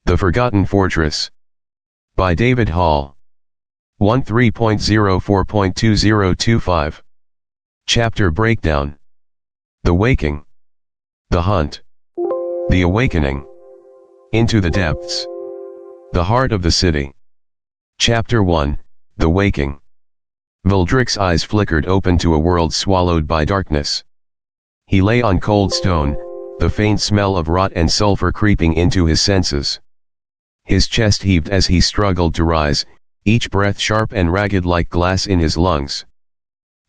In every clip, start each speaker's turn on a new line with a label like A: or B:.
A: The Forgotten Fortress. By David Hall. 13.04.2025. Chapter Breakdown. The Waking. The Hunt. The Awakening. Into the Depths. The Heart of the City. Chapter 1, The Waking. Valdric's eyes flickered open to a world swallowed by darkness. He lay on cold stone, the faint smell of rot and sulfur creeping into his senses. His chest heaved as he struggled to rise, each breath sharp and ragged like glass in his lungs.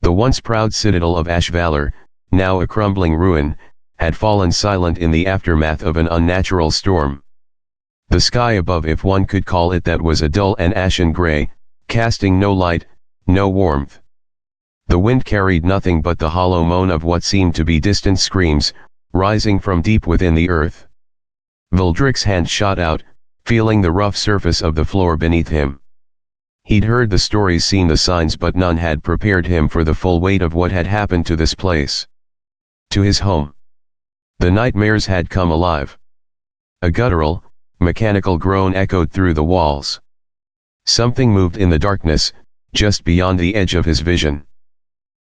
A: The once proud citadel of Ashvalor, now a crumbling ruin, had fallen silent in the aftermath of an unnatural storm. The sky above, if one could call it that, was a dull and ashen gray, casting no light, no warmth. The wind carried nothing but the hollow moan of what seemed to be distant screams, rising from deep within the earth. Valdric's hand shot out, feeling the rough surface of the floor beneath him. He'd heard the stories, seen the signs, but none had prepared him for the full weight of what had happened to this place. To his home. The nightmares had come alive. A guttural, mechanical groan echoed through the walls. Something moved in the darkness, just beyond the edge of his vision.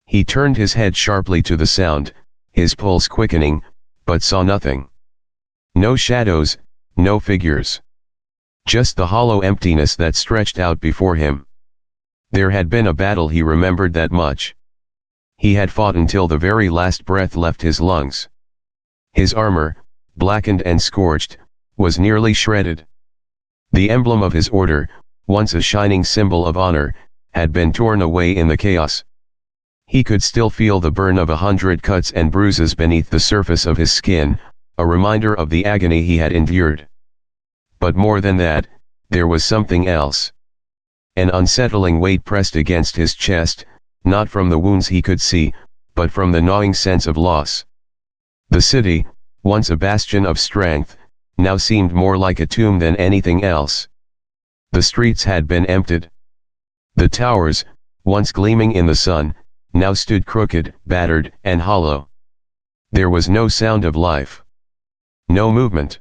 A: He turned his head sharply to the sound, his pulse quickening, but saw nothing. No shadows, no figures. Just the hollow emptiness that stretched out before him. There had been a battle, he remembered that much. He had fought until the very last breath left his lungs. His armor, blackened and scorched, was nearly shredded. The emblem of his order, once a shining symbol of honor, had been torn away in the chaos. He could still feel the burn of 100 cuts and bruises beneath the surface of his skin, a reminder of the agony he had endured. But more than that, there was something else. An unsettling weight pressed against his chest, not from the wounds he could see, but from the gnawing sense of loss. The city, once a bastion of strength, now seemed more like a tomb than anything else. The streets had been emptied. The towers, once gleaming in the sun, now stood crooked, battered, and hollow. There was no sound of life. No movement.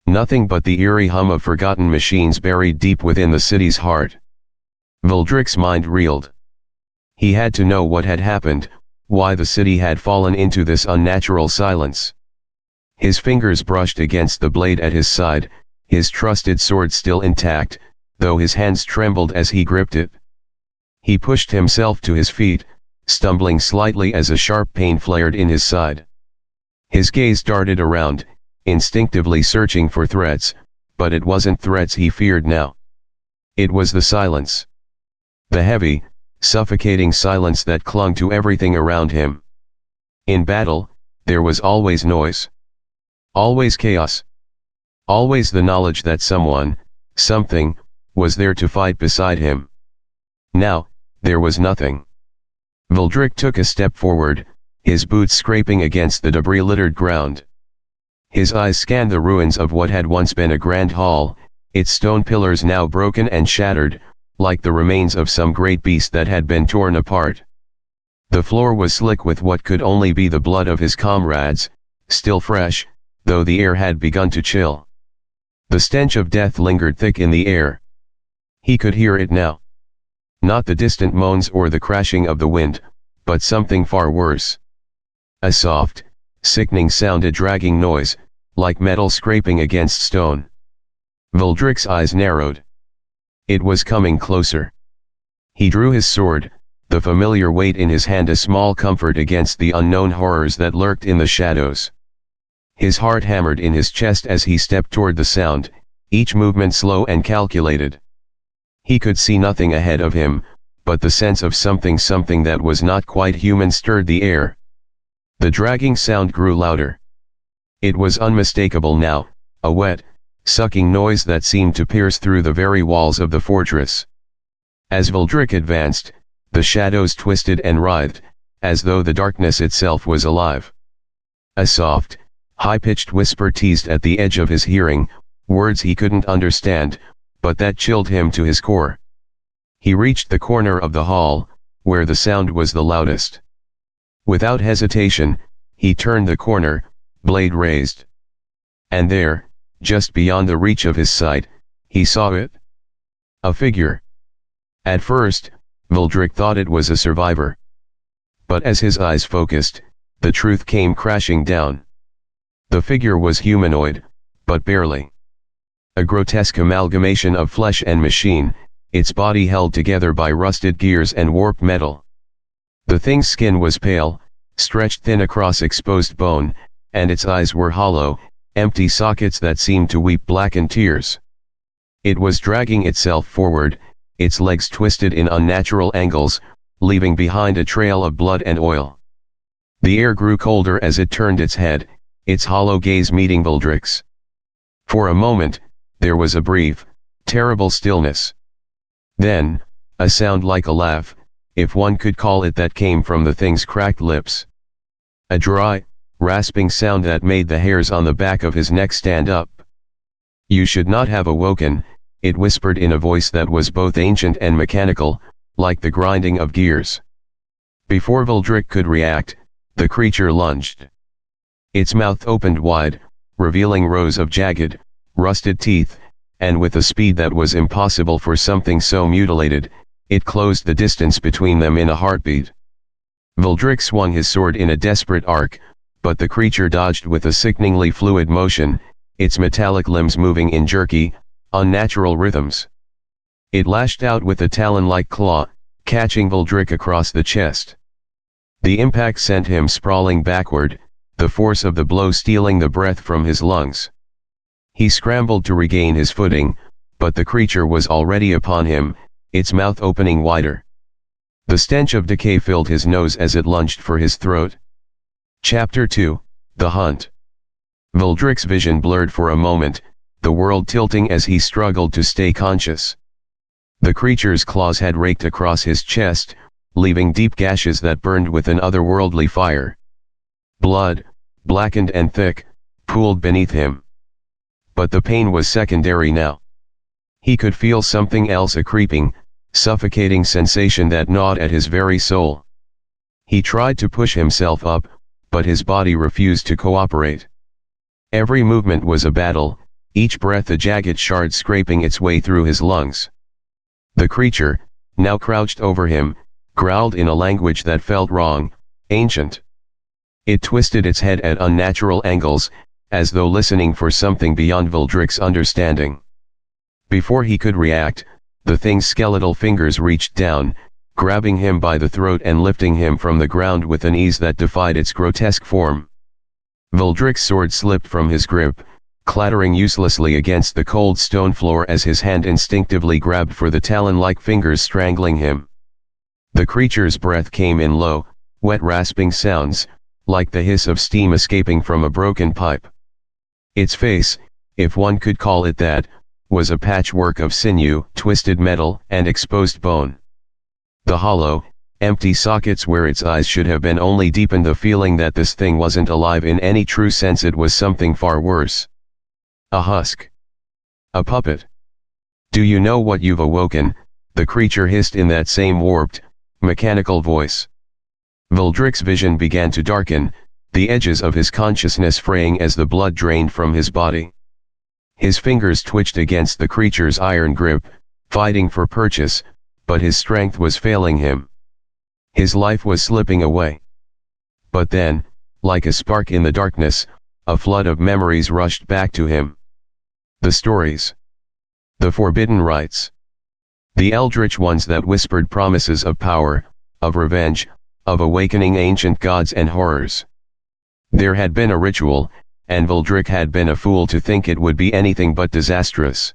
A: Nothing but the eerie hum of forgotten machines buried deep within the city's heart. Valdric's mind reeled. He had to know what had happened, why the city had fallen into this unnatural silence. His fingers brushed against the blade at his side, his trusted sword still intact, though his hands trembled as he gripped it. He pushed himself to his feet, stumbling slightly as a sharp pain flared in his side. His gaze darted around, instinctively searching for threats, but it wasn't threats he feared now. It was the silence. The heavy, suffocating silence that clung to everything around him. In battle, there was always noise. Always chaos. Always the knowledge that someone, something, was there to fight beside him. Now, there was nothing. Valdric took a step forward, his boots scraping against the debris-littered ground. His eyes scanned the ruins of what had once been a grand hall, its stone pillars now broken and shattered, like the remains of some great beast that had been torn apart. The floor was slick with what could only be the blood of his comrades, still fresh, though the air had begun to chill. The stench of death lingered thick in the air. He could hear it now. Not the distant moans or the crashing of the wind, but something far worse. A soft, sickening sound, a dragging noise, like metal scraping against stone. Valdric's eyes narrowed. It was coming closer. He drew his sword, the familiar weight in his hand a small comfort against the unknown horrors that lurked in the shadows. His heart hammered in his chest as he stepped toward the sound, each movement slow and calculated. He could see nothing ahead of him, but the sense of something that was not quite human stirred the air. The dragging sound grew louder. It was unmistakable now, a wet, sucking noise that seemed to pierce through the very walls of the fortress. As Valdric advanced, the shadows twisted and writhed, as though the darkness itself was alive. A soft, high-pitched whisper teased at the edge of his hearing, words he couldn't understand, but that chilled him to his core. He reached the corner of the hall, where the sound was the loudest. Without hesitation, he turned the corner, blade raised. And there, just beyond the reach of his sight, he saw it. A figure. At first, Valdric thought it was a survivor. But as his eyes focused, the truth came crashing down. The figure was humanoid, but barely. A grotesque amalgamation of flesh and machine, its body held together by rusted gears and warped metal. The thing's skin was pale, stretched thin across exposed bone, and its eyes were hollow, empty sockets that seemed to weep blackened tears. It was dragging itself forward, its legs twisted in unnatural angles, leaving behind a trail of blood and oil. The air grew colder as it turned its head, its hollow gaze meeting Valdric's. For a moment, there was a brief, terrible stillness. Then, a sound like a laugh, if one could call it that, came from the thing's cracked lips. A dry, rasping sound that made the hairs on the back of his neck stand up. "You should not have awoken," it whispered in a voice that was both ancient and mechanical, like the grinding of gears. Before Valdric could react, the creature lunged. Its mouth opened wide, revealing rows of jagged, rusted teeth, and with a speed that was impossible for something so mutilated, it closed the distance between them in a heartbeat. Valdric swung his sword in a desperate arc, but the creature dodged with a sickeningly fluid motion, its metallic limbs moving in jerky, unnatural rhythms. It lashed out with a talon-like claw, catching Valdric across the chest. The impact sent him sprawling backward, the force of the blow stealing the breath from his lungs. He scrambled to regain his footing, but the creature was already upon him, its mouth opening wider. The stench of decay filled his nose as it lunged for his throat. Chapter 2, The Hunt. Valdric's vision blurred for a moment, the world tilting as he struggled to stay conscious. The creature's claws had raked across his chest, leaving deep gashes that burned with an otherworldly fire. Blood, blackened and thick, pooled beneath him. But the pain was secondary now. He could feel something else, a creeping, suffocating sensation that gnawed at his very soul. He tried to push himself up, but his body refused to cooperate. Every movement was a battle, each breath a jagged shard scraping its way through his lungs. The creature, now crouched over him, growled in a language that felt wrong, ancient. It twisted its head at unnatural angles, as though listening for something beyond Valdric's understanding. Before he could react, the thing's skeletal fingers reached down, grabbing him by the throat and lifting him from the ground with an ease that defied its grotesque form. Valdric's sword slipped from his grip, clattering uselessly against the cold stone floor as his hand instinctively grabbed for the talon-like fingers strangling him. The creature's breath came in low, wet rasping sounds, like the hiss of steam escaping from a broken pipe. Its face, if one could call it that, was a patchwork of sinew, twisted metal, and exposed bone. The hollow, empty sockets where its eyes should have been only deepened the feeling that this thing wasn't alive in any true sense. It was something far worse. A husk. A puppet. "Do you know what you've awoken?" the creature hissed in that same warped, mechanical voice. Valdric's vision began to darken, the edges of his consciousness fraying as the blood drained from his body. His fingers twitched against the creature's iron grip, fighting for purchase, but his strength was failing him. His life was slipping away. But then, like a spark in the darkness, a flood of memories rushed back to him. The stories. The forbidden rites. The eldritch ones that whispered promises of power, of revenge, of awakening ancient gods and horrors. There had been a ritual, and Valdric had been a fool to think it would be anything but disastrous.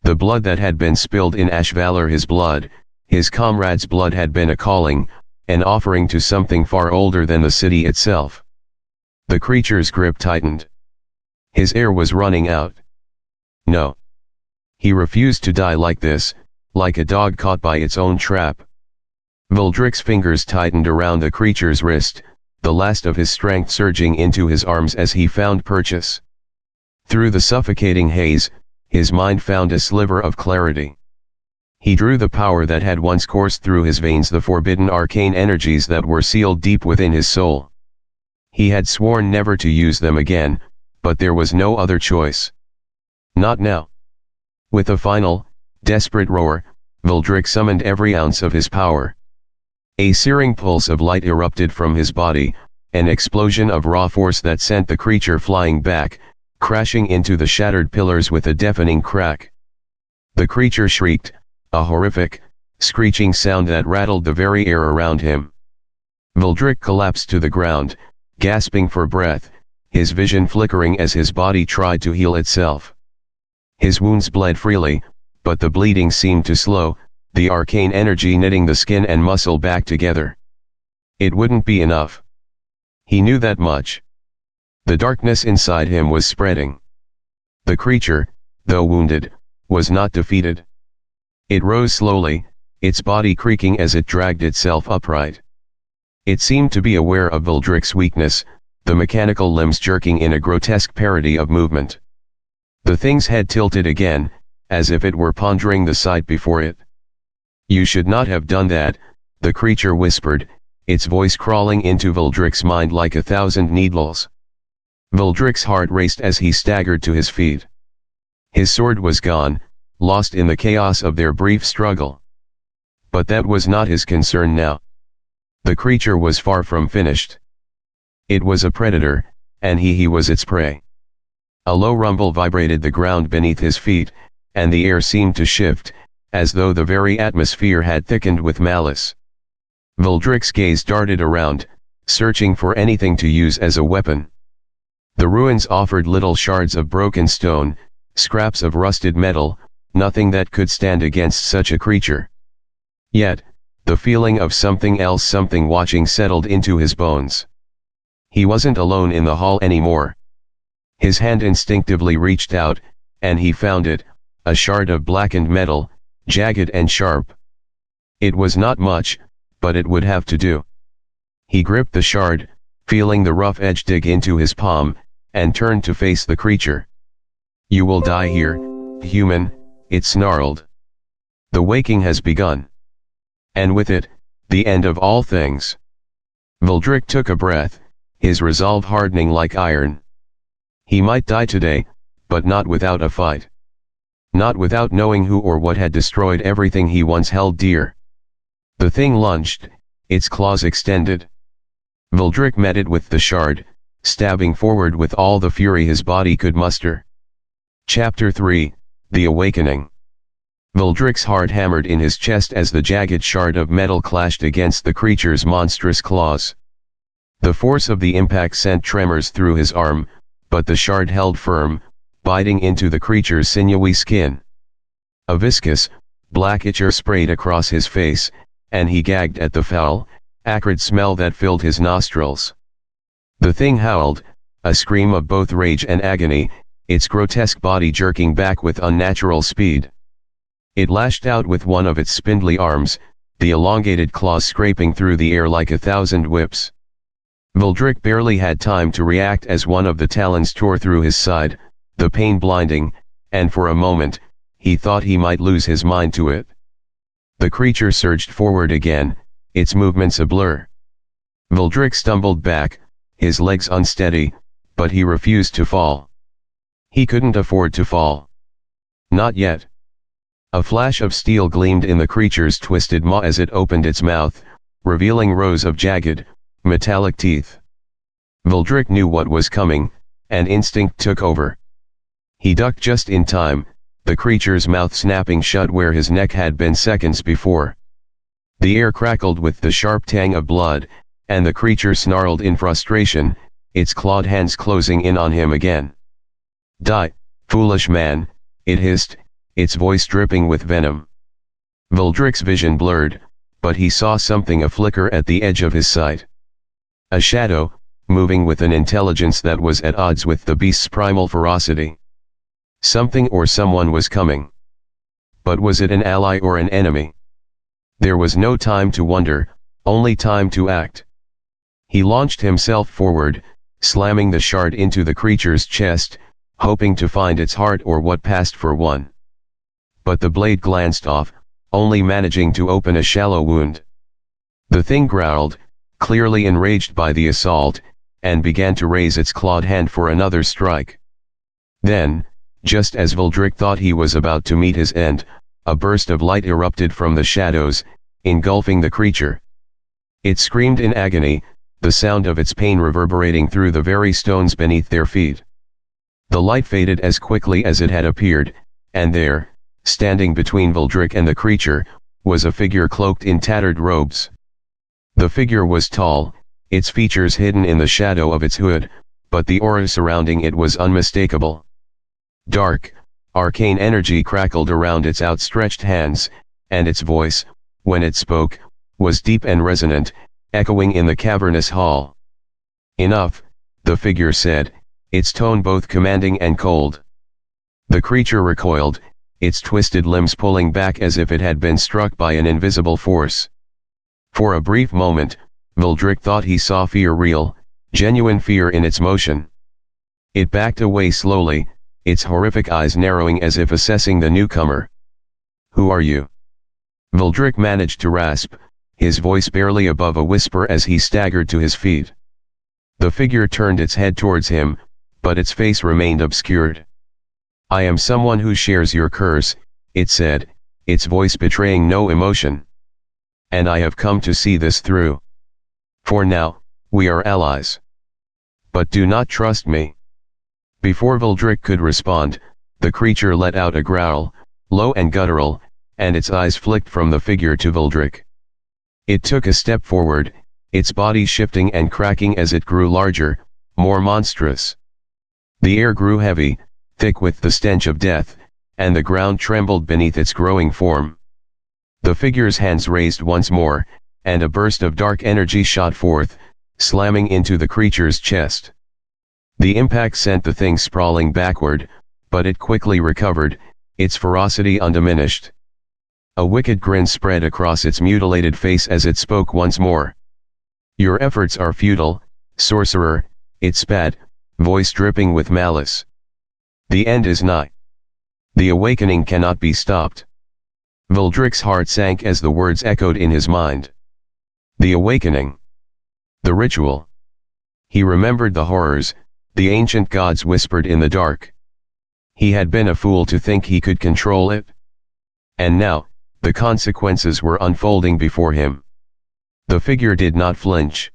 A: The blood that had been spilled in Ashvalar, his blood, his comrades' blood, had been a calling, an offering to something far older than the city itself. The creature's grip tightened. His air was running out. No. He refused to die like this, like a dog caught by its own trap. Valdric's fingers tightened around the creature's wrist, the last of his strength surging into his arms as he found purchase. Through the suffocating haze, his mind found a sliver of clarity. He drew the power that had once coursed through his veins, the forbidden arcane energies that were sealed deep within his soul. He had sworn never to use them again, but there was no other choice. Not now. With a final, desperate roar, Vildrick summoned every ounce of his power. A searing pulse of light erupted from his body, an explosion of raw force that sent the creature flying back, crashing into the shattered pillars with a deafening crack. The creature shrieked, a horrific, screeching sound that rattled the very air around him. Vildrick collapsed to the ground, gasping for breath, his vision flickering as his body tried to heal itself. His wounds bled freely, but the bleeding seemed to slow, the arcane energy knitting the skin and muscle back together. It wouldn't be enough. He knew that much. The darkness inside him was spreading. The creature, though wounded, was not defeated. It rose slowly, its body creaking as it dragged itself upright. It seemed to be aware of Vildrick's weakness, the mechanical limbs jerking in a grotesque parody of movement. The thing's head tilted again, as if it were pondering the sight before it. "You should not have done that," the creature whispered, its voice crawling into Vildrick's mind like 1,000 needles. Vildrick's heart raced as he staggered to his feet. His sword was gone, lost in the chaos of their brief struggle. But that was not his concern now. The creature was far from finished. It was a predator, and he was its prey. A low rumble vibrated the ground beneath his feet, and the air seemed to shift, as though the very atmosphere had thickened with malice. Vildrick's gaze darted around, searching for anything to use as a weapon. The ruins offered little shards of broken stone, scraps of rusted metal, nothing that could stand against such a creature. Yet, the feeling of something else, something watching, settled into his bones. He wasn't alone in the hall anymore. His hand instinctively reached out, and he found it, a shard of blackened metal, jagged and sharp. It was not much, but it would have to do. He gripped the shard, feeling the rough edge dig into his palm, and turned to face the creature. "You will die here, human," it snarled. "The waking has begun. And with it, the end of all things." Vildrick took a breath, his resolve hardening like iron. He might die today, but not without a fight. Not without knowing who or what had destroyed everything he once held dear. The thing lunged, its claws extended. Vildrick met it with the shard, stabbing forward with all the fury his body could muster. Chapter 3, The Awakening. Vildrick's heart hammered in his chest as the jagged shard of metal clashed against the creature's monstrous claws. The force of the impact sent tremors through his arm, but the shard held firm, biting into the creature's sinewy skin. A viscous, black ichor sprayed across his face, and he gagged at the foul, acrid smell that filled his nostrils. The thing howled, a scream of both rage and agony, its grotesque body jerking back with unnatural speed. It lashed out with one of its spindly arms, the elongated claws scraping through the air like 1,000 whips. Vildrick barely had time to react as one of the talons tore through his side, the pain blinding, and for a moment, he thought he might lose his mind to it. The creature surged forward again, its movements a blur. Vildrick stumbled back, his legs unsteady, but he refused to fall. He couldn't afford to fall. Not yet. A flash of steel gleamed in the creature's twisted maw as it opened its mouth, revealing rows of jagged, metallic teeth. Vildrick knew what was coming, and instinct took over. He ducked just in time, the creature's mouth snapping shut where his neck had been seconds before. The air crackled with the sharp tang of blood, and the creature snarled in frustration, its clawed hands closing in on him again. "Die, foolish man," it hissed, its voice dripping with venom. Vildrick's vision blurred, but he saw something a flicker at the edge of his sight. A shadow, moving with an intelligence that was at odds with the beast's primal ferocity. Something or someone was coming. But was it an ally or an enemy? There was no time to wonder, only time to act. He launched himself forward, slamming the shard into the creature's chest, hoping to find its heart or what passed for one. But the blade glanced off, only managing to open a shallow wound. The thing growled, clearly enraged by the assault, and began to raise its clawed hand for another strike. Then, Just as Vuldrik thought he was about to meet his end, a burst of light erupted from the shadows, engulfing the creature. It screamed in agony, the sound of its pain reverberating through the very stones beneath their feet. The light faded as quickly as it had appeared, and there, standing between Vuldrik and the creature, was a figure cloaked in tattered robes. The figure was tall, its features hidden in the shadow of its hood, but the aura surrounding it was unmistakable. Dark, arcane energy crackled around its outstretched hands, and its voice, when it spoke, was deep and resonant, echoing in the cavernous hall. "Enough," the figure said, its tone both commanding and cold. The creature recoiled, its twisted limbs pulling back as if it had been struck by an invisible force. For a brief moment, Vuldrik thought he saw fear real, genuine fear in its motion. It backed away slowly, its horrific eyes narrowing as if assessing the newcomer. "Who are you?" Vuldrik managed to rasp, his voice barely above a whisper as he staggered to his feet. The figure turned its head towards him, but its face remained obscured. "I am someone who shares your curse," it said, its voice betraying no emotion. "And I have come to see this through. For now, we are allies. But do not trust me." Before Vuldrik could respond, the creature let out a growl, low and guttural, and its eyes flicked from the figure to Vuldrik. It took a step forward, its body shifting and cracking as it grew larger, more monstrous. The air grew heavy, thick with the stench of death, and the ground trembled beneath its growing form. The figure's hands raised once more, and a burst of dark energy shot forth, slamming into the creature's chest. The impact sent the thing sprawling backward, but it quickly recovered, its ferocity undiminished. A wicked grin spread across its mutilated face as it spoke once more. "Your efforts are futile, sorcerer," it spat, voice dripping with malice. "The end is nigh. The awakening cannot be stopped." Vuldrik's heart sank as the words echoed in his mind. The awakening. The ritual. He remembered the horrors, the ancient gods whispered in the dark. He had been a fool to think he could control it. And now, the consequences were unfolding before him. The figure did not flinch.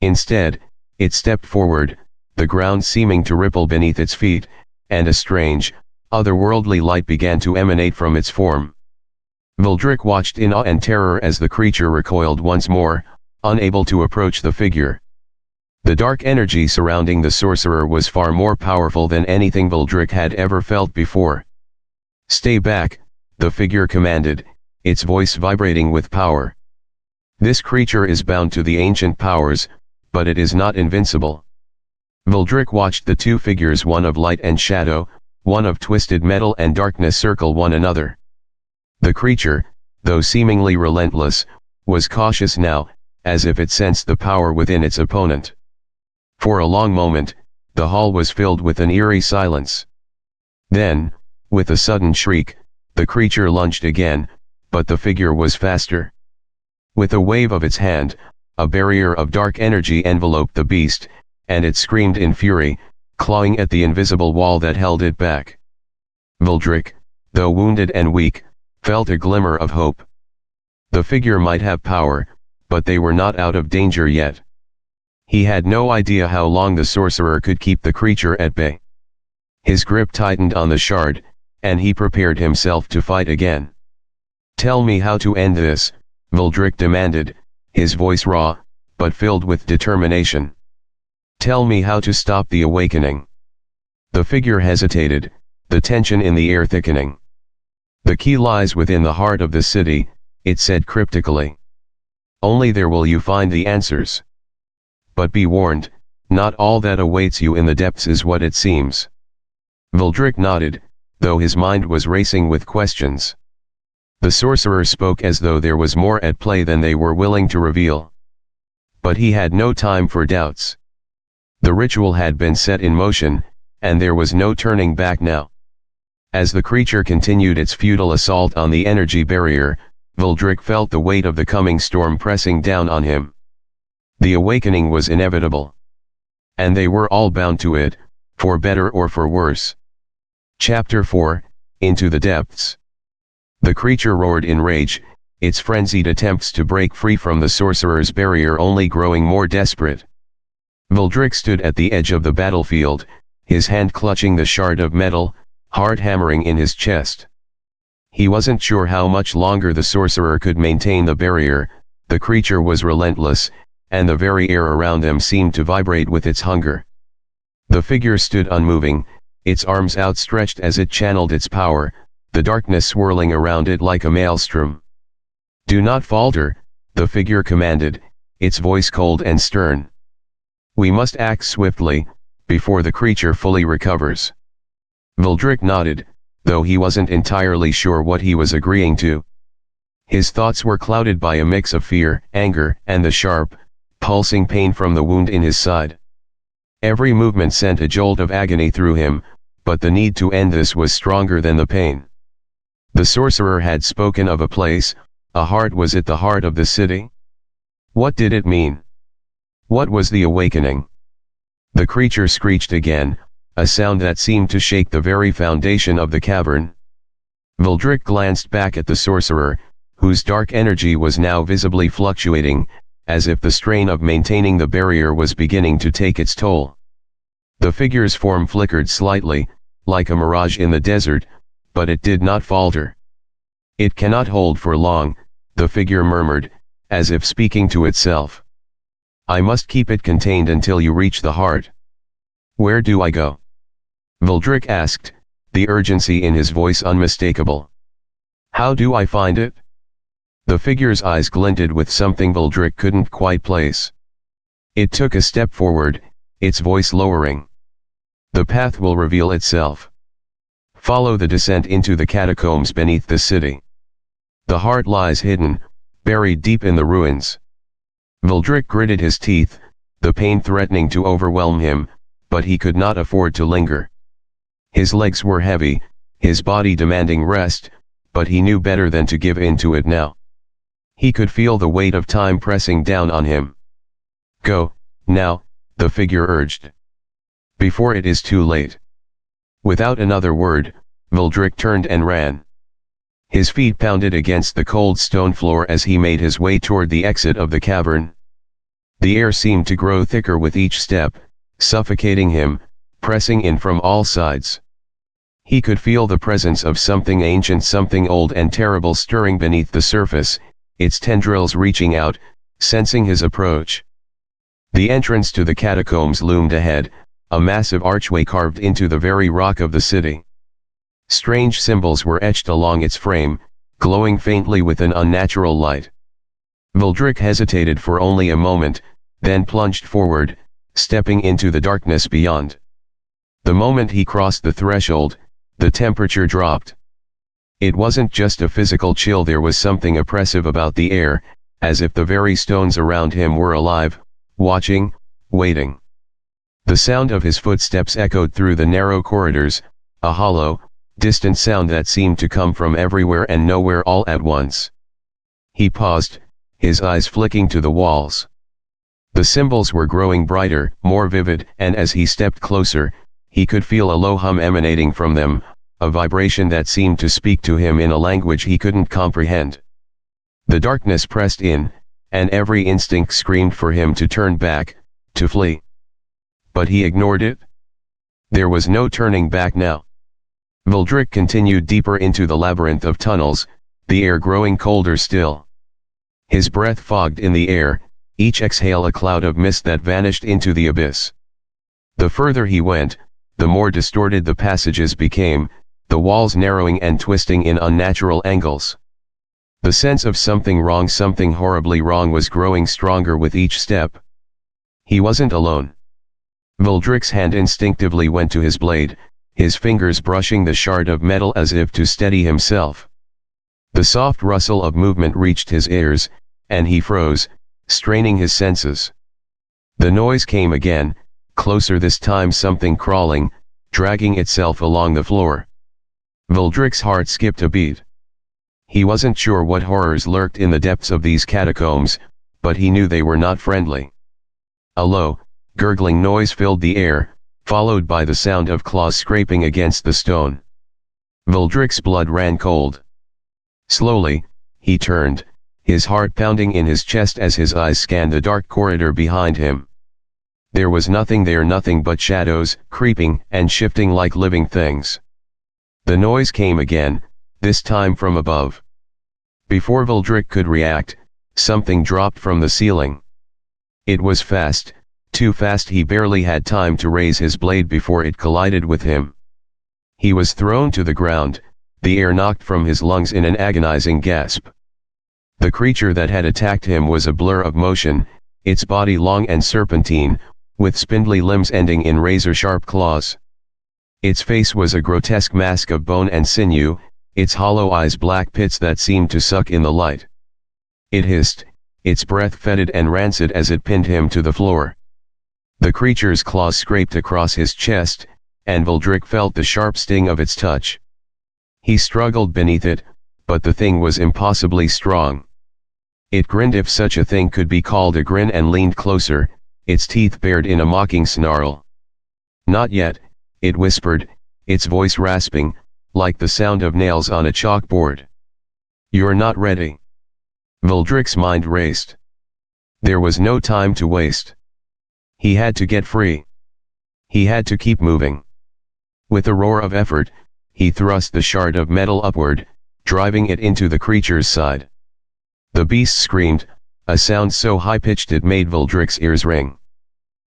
A: Instead, it stepped forward, the ground seeming to ripple beneath its feet, and a strange, otherworldly light began to emanate from its form. Vuldrik watched in awe and terror as the creature recoiled once more, unable to approach the figure. The dark energy surrounding the sorcerer was far more powerful than anything Vuldrik had ever felt before. "Stay back," the figure commanded, its voice vibrating with power. "This creature is bound to the ancient powers, but it is not invincible." Vuldrik watched the two figures, one of light and shadow, one of twisted metal and darkness, circle one another. The creature, though seemingly relentless, was cautious now, as if it sensed the power within its opponent. For a long moment, the hall was filled with an eerie silence. Then, with a sudden shriek, the creature lunged again, but the figure was faster. With a wave of its hand, a barrier of dark energy enveloped the beast, and it screamed in fury, clawing at the invisible wall that held it back. Vuldrik, though wounded and weak, felt a glimmer of hope. The figure might have power, but they were not out of danger yet. He had no idea how long the sorcerer could keep the creature at bay. His grip tightened on the shard, and he prepared himself to fight again. "Tell me how to end this," Vuldrik demanded, his voice raw, but filled with determination. "Tell me how to stop the awakening." The figure hesitated, the tension in the air thickening. "The key lies within the heart of the city," it said cryptically. "Only there will you find the answers. But be warned, not all that awaits you in the depths is what it seems." Vuldrik nodded, though his mind was racing with questions. The sorcerer spoke as though there was more at play than they were willing to reveal. But he had no time for doubts. The ritual had been set in motion, and there was no turning back now. As the creature continued its futile assault on the energy barrier, Vuldrik felt the weight of the coming storm pressing down on him. The awakening was inevitable. And they were all bound to it, for better or for worse. Chapter 4, Into the Depths. The creature roared in rage, its frenzied attempts to break free from the sorcerer's barrier only growing more desperate. Valdric stood at the edge of the battlefield, his hand clutching the shard of metal, heart hammering in his chest. He wasn't sure how much longer the sorcerer could maintain the barrier. The creature was relentless, and the very air around them seemed to vibrate with its hunger. The figure stood unmoving, its arms outstretched as it channeled its power, the darkness swirling around it like a maelstrom. "Do not falter," the figure commanded, its voice cold and stern. "We must act swiftly, before the creature fully recovers." Valdric nodded, though he wasn't entirely sure what he was agreeing to. His thoughts were clouded by a mix of fear, anger, and the sharp, pulsing pain from the wound in his side. Every movement sent a jolt of agony through him, but the need to end this was stronger than the pain. The sorcerer had spoken of a place, a heart. Was it the heart of the city? What did it mean? What was the awakening? The creature screeched again, a sound that seemed to shake the very foundation of the cavern. Valdric glanced back at the sorcerer, whose dark energy was now visibly fluctuating, as if the strain of maintaining the barrier was beginning to take its toll. The figure's form flickered slightly, like a mirage in the desert, but it did not falter. "It cannot hold for long," the figure murmured, as if speaking to itself. "I must keep it contained until you reach the heart." "Where do I go?" Valdric asked, the urgency in his voice unmistakable. "How do I find it?" The figure's eyes glinted with something Valdric couldn't quite place. It took a step forward, its voice lowering. "The path will reveal itself. Follow the descent into the catacombs beneath the city. The heart lies hidden, buried deep in the ruins." Valdric gritted his teeth, the pain threatening to overwhelm him, but he could not afford to linger. His legs were heavy, his body demanding rest, but he knew better than to give in to it now. He could feel the weight of time pressing down on him. "Go, now," the figure urged. "Before it is too late." Without another word, Valdric turned and ran. His feet pounded against the cold stone floor as he made his way toward the exit of the cavern. The air seemed to grow thicker with each step, suffocating him, pressing in from all sides. He could feel the presence of something ancient, something old and terrible stirring beneath the surface, its tendrils reaching out, sensing his approach. The entrance to the catacombs loomed ahead, a massive archway carved into the very rock of the city. Strange symbols were etched along its frame, glowing faintly with an unnatural light. Valdric hesitated for only a moment, then plunged forward, stepping into the darkness beyond. The moment he crossed the threshold, the temperature dropped. It wasn't just a physical chill, there was something oppressive about the air, as if the very stones around him were alive, watching, waiting. The sound of his footsteps echoed through the narrow corridors, a hollow, distant sound that seemed to come from everywhere and nowhere all at once. He paused, his eyes flicking to the walls. The symbols were growing brighter, more vivid, and as he stepped closer, he could feel a low hum emanating from them, a vibration that seemed to speak to him in a language he couldn't comprehend. The darkness pressed in, and every instinct screamed for him to turn back, to flee. But he ignored it. There was no turning back now. Valdric continued deeper into the labyrinth of tunnels, the air growing colder still. His breath fogged in the air, each exhale a cloud of mist that vanished into the abyss. The further he went, the more distorted the passages became, the walls narrowing and twisting in unnatural angles. The sense of something wrong, something horribly wrong, was growing stronger with each step. He wasn't alone. Valdric's hand instinctively went to his blade, his fingers brushing the shard of metal as if to steady himself. The soft rustle of movement reached his ears, and he froze, straining his senses. The noise came again, closer this time, something crawling, dragging itself along the floor. Valdric's heart skipped a beat. He wasn't sure what horrors lurked in the depths of these catacombs, but he knew they were not friendly. A low, gurgling noise filled the air, followed by the sound of claws scraping against the stone. Valdric's blood ran cold. Slowly, he turned, his heart pounding in his chest as his eyes scanned the dark corridor behind him. There was nothing there, nothing but shadows, creeping and shifting like living things. The noise came again, this time from above. Before Valdric could react, something dropped from the ceiling. It was fast, too fast. He barely had time to raise his blade before it collided with him. He was thrown to the ground, the air knocked from his lungs in an agonizing gasp. The creature that had attacked him was a blur of motion, its body long and serpentine, with spindly limbs ending in razor-sharp claws. Its face was a grotesque mask of bone and sinew, its hollow eyes black pits that seemed to suck in the light. It hissed, its breath fetid and rancid as it pinned him to the floor. The creature's claws scraped across his chest, and Valdric felt the sharp sting of its touch. He struggled beneath it, but the thing was impossibly strong. It grinned, if such a thing could be called a grin, and leaned closer, its teeth bared in a mocking snarl. "Not yet," it whispered, its voice rasping, like the sound of nails on a chalkboard. "You're not ready." Valdric's mind raced. There was no time to waste. He had to get free. He had to keep moving. With a roar of effort, he thrust the shard of metal upward, driving it into the creature's side. The beast screamed, a sound so high-pitched it made Valdric's ears ring.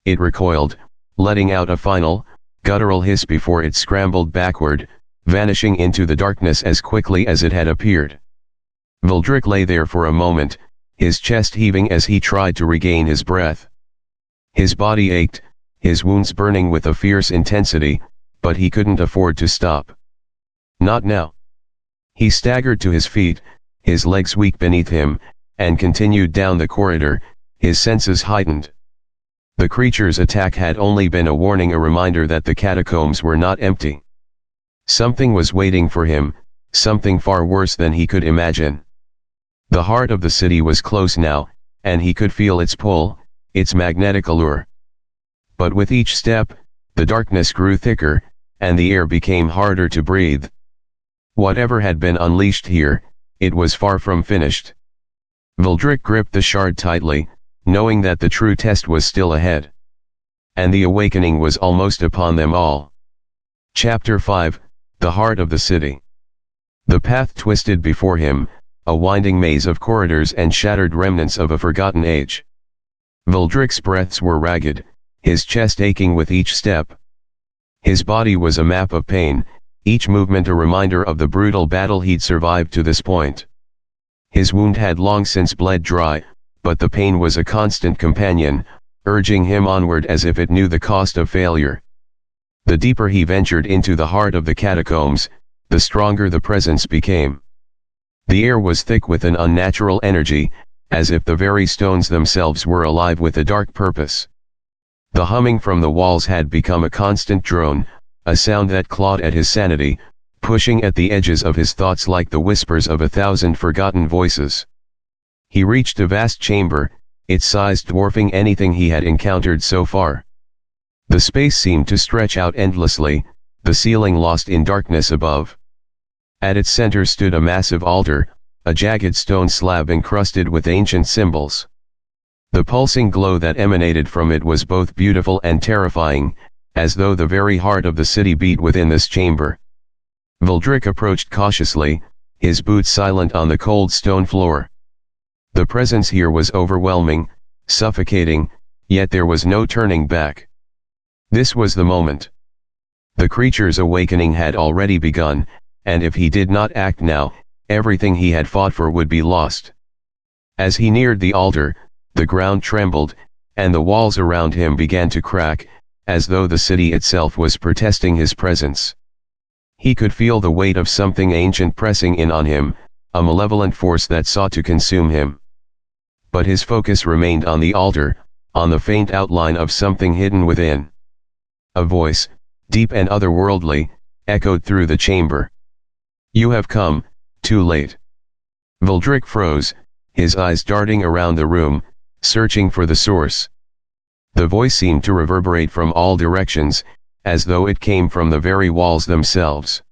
A: It recoiled, letting out a final, guttural hiss before it scrambled backward, vanishing into the darkness as quickly as it had appeared. Valdric lay there for a moment, his chest heaving as he tried to regain his breath. His body ached, his wounds burning with a fierce intensity, but he couldn't afford to stop. Not now. He staggered to his feet, his legs weak beneath him, and continued down the corridor, his senses heightened. The creature's attack had only been a warning, a reminder that the catacombs were not empty. Something was waiting for him, something far worse than he could imagine. The heart of the city was close now, and he could feel its pull, its magnetic allure. But with each step, the darkness grew thicker, and the air became harder to breathe. Whatever had been unleashed here, it was far from finished. Valdric gripped the shard tightly, knowing that the true test was still ahead. And the awakening was almost upon them all. Chapter 5, The Heart of the City. The path twisted before him, a winding maze of corridors and shattered remnants of a forgotten age. Valdric's breaths were ragged, his chest aching with each step. His body was a map of pain, each movement a reminder of the brutal battle he'd survived to this point. His wound had long since bled dry, but the pain was a constant companion, urging him onward as if it knew the cost of failure. The deeper he ventured into the heart of the catacombs, the stronger the presence became. The air was thick with an unnatural energy, as if the very stones themselves were alive with a dark purpose. The humming from the walls had become a constant drone, a sound that clawed at his sanity, pushing at the edges of his thoughts like the whispers of 1,000 forgotten voices. He reached a vast chamber, its size dwarfing anything he had encountered so far. The space seemed to stretch out endlessly, the ceiling lost in darkness above. At its center stood a massive altar, a jagged stone slab encrusted with ancient symbols. The pulsing glow that emanated from it was both beautiful and terrifying, as though the very heart of the city beat within this chamber. Valdric approached cautiously, his boots silent on the cold stone floor. The presence here was overwhelming, suffocating, yet there was no turning back. This was the moment. The creature's awakening had already begun, and if he did not act now, everything he had fought for would be lost. As he neared the altar, the ground trembled, and the walls around him began to crack, as though the city itself was protesting his presence. He could feel the weight of something ancient pressing in on him, a malevolent force that sought to consume him. But his focus remained on the altar, on the faint outline of something hidden within. A voice, deep and otherworldly, echoed through the chamber. "You have come, too late." Valdric froze, his eyes darting around the room, searching for the source. The voice seemed to reverberate from all directions, as though it came from the very walls themselves.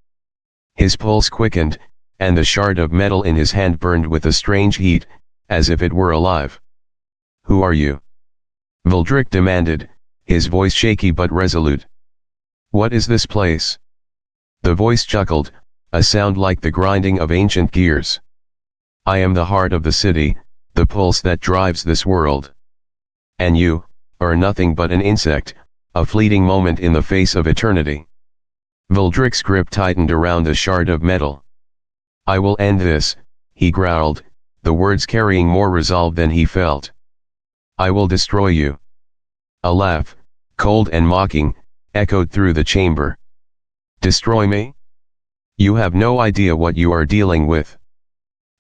A: His pulse quickened, and the shard of metal in his hand burned with a strange heat, as if it were alive. "Who are you?" Valdric demanded, his voice shaky but resolute. "What is this place?" The voice chuckled, a sound like the grinding of ancient gears. "I am the heart of the city, the pulse that drives this world. And you are nothing but an insect, a fleeting moment in the face of eternity." Valdric's grip tightened around the shard of metal. "I will end this," he growled, the words carrying more resolve than he felt. "I will destroy you." A laugh, cold and mocking, echoed through the chamber. "Destroy me? You have no idea what you are dealing with."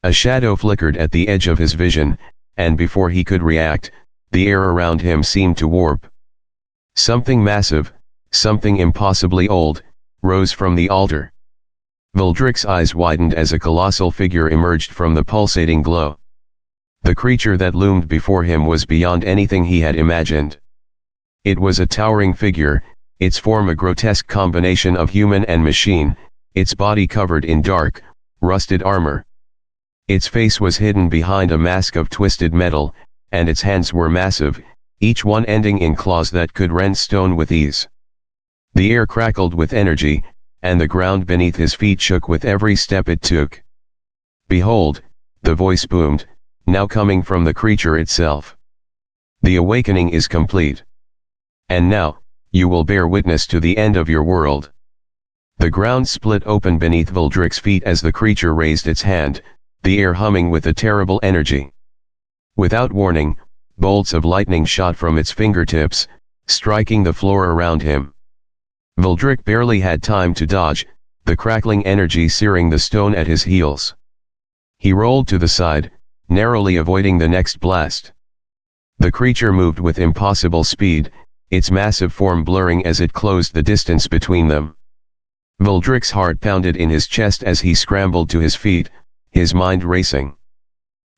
A: A shadow flickered at the edge of his vision, and before he could react, the air around him seemed to warp. Something massive, something impossibly old, rose from the altar. Valdric's eyes widened as a colossal figure emerged from the pulsating glow. The creature that loomed before him was beyond anything he had imagined. It was a towering figure, its form a grotesque combination of human and machine, its body covered in dark, rusted armor. Its face was hidden behind a mask of twisted metal, and its hands were massive, each one ending in claws that could rend stone with ease. The air crackled with energy, and the ground beneath his feet shook with every step it took. "Behold," the voice boomed, now coming from the creature itself. "The awakening is complete. And now, you will bear witness to the end of your world." The ground split open beneath Valdric's feet as the creature raised its hand, the air humming with a terrible energy. Without warning, bolts of lightning shot from its fingertips, striking the floor around him. Valdric barely had time to dodge, the crackling energy searing the stone at his heels. He rolled to the side, narrowly avoiding the next blast. The creature moved with impossible speed, its massive form blurring as it closed the distance between them. Valdric's heart pounded in his chest as he scrambled to his feet, his mind racing.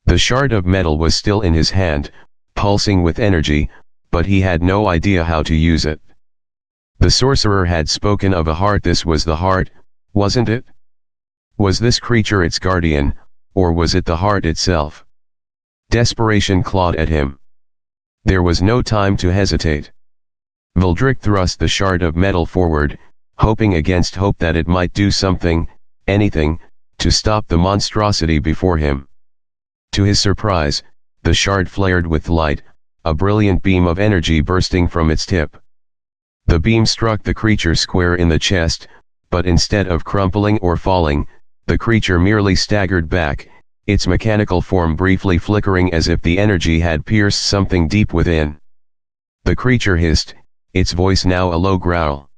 A: The shard of metal was still in his hand, pulsing with energy, but he had no idea how to use it. The sorcerer had spoken of a heart. This was the heart, wasn't it? Was this creature its guardian, or was it the heart itself? Desperation clawed at him. There was no time to hesitate. Valdric thrust the shard of metal forward, hoping against hope that it might do something, anything, to stop the monstrosity before him. To his surprise, the shard flared with light, a brilliant beam of energy bursting from its tip. The beam struck the creature square in the chest, but instead of crumpling or falling, the creature merely staggered back, its mechanical form briefly flickering as if the energy had pierced something deep within. The creature hissed, its voice now a low growl.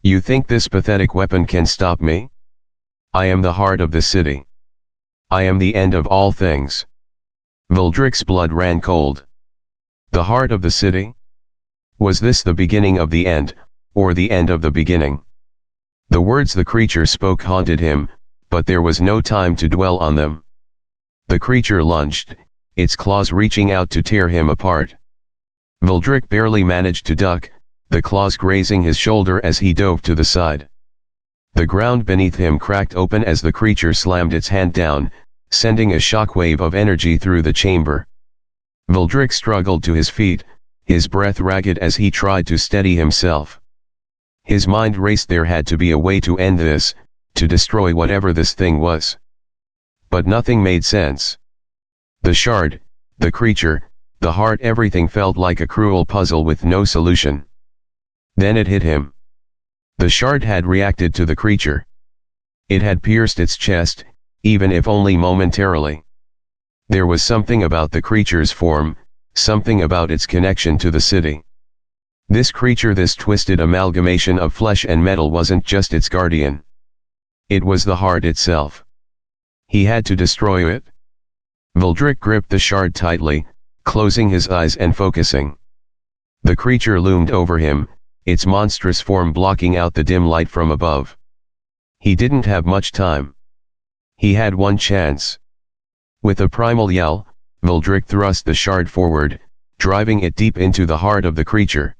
A: "You think this pathetic weapon can stop me? I am the heart of the city. I am the end of all things." Valdric's blood ran cold. The heart of the city? Was this the beginning of the end, or the end of the beginning? The words the creature spoke haunted him, but there was no time to dwell on them. The creature lunged, its claws reaching out to tear him apart. Valdric barely managed to duck, the claws grazing his shoulder as he dove to the side. The ground beneath him cracked open as the creature slammed its hand down, sending a shockwave of energy through the chamber. Valdric struggled to his feet, his breath ragged as he tried to steady himself. His mind raced. There had to be a way to end this, to destroy whatever this thing was. But nothing made sense. The shard, the creature, the heart, everything felt like a cruel puzzle with no solution. Then it hit him. The shard had reacted to the creature. It had pierced its chest, even if only momentarily. There was something about the creature's form, something about its connection to the city. This creature, this twisted amalgamation of flesh and metal, wasn't just its guardian. It was the heart itself. He had to destroy it. Valdric gripped the shard tightly, closing his eyes and focusing. The creature loomed over him, its monstrous form blocking out the dim light from above. He didn't have much time. He had one chance. With a primal yell, Valdric thrust the shard forward, driving it deep into the heart of the creature.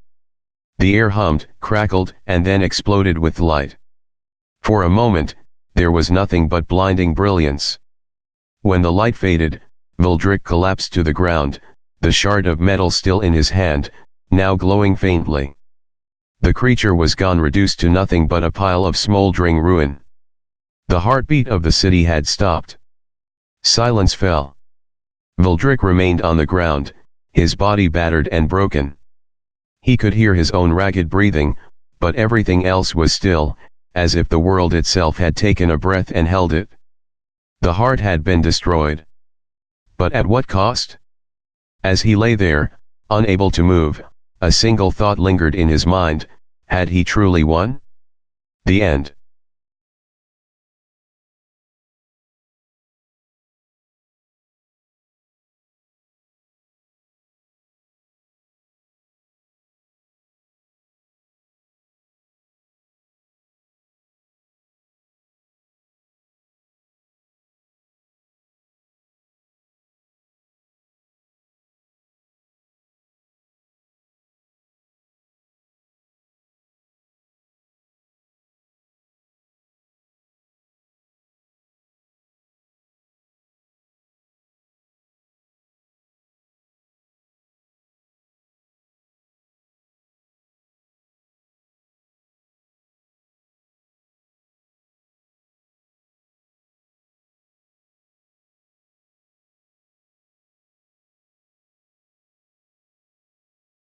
A: The air hummed, crackled, and then exploded with light. For a moment, there was nothing but blinding brilliance. When the light faded, Valdric collapsed to the ground, the shard of metal still in his hand, now glowing faintly. The creature was gone, reduced to nothing but a pile of smoldering ruin. The heartbeat of the city had stopped. Silence fell. Valdric remained on the ground, his body battered and broken. He could hear his own ragged breathing, but everything else was still, as if the world itself had taken a breath and held it. The heart had been destroyed. But at what cost? As he lay there, unable to move, a single thought lingered in his mind: had he truly won? The end.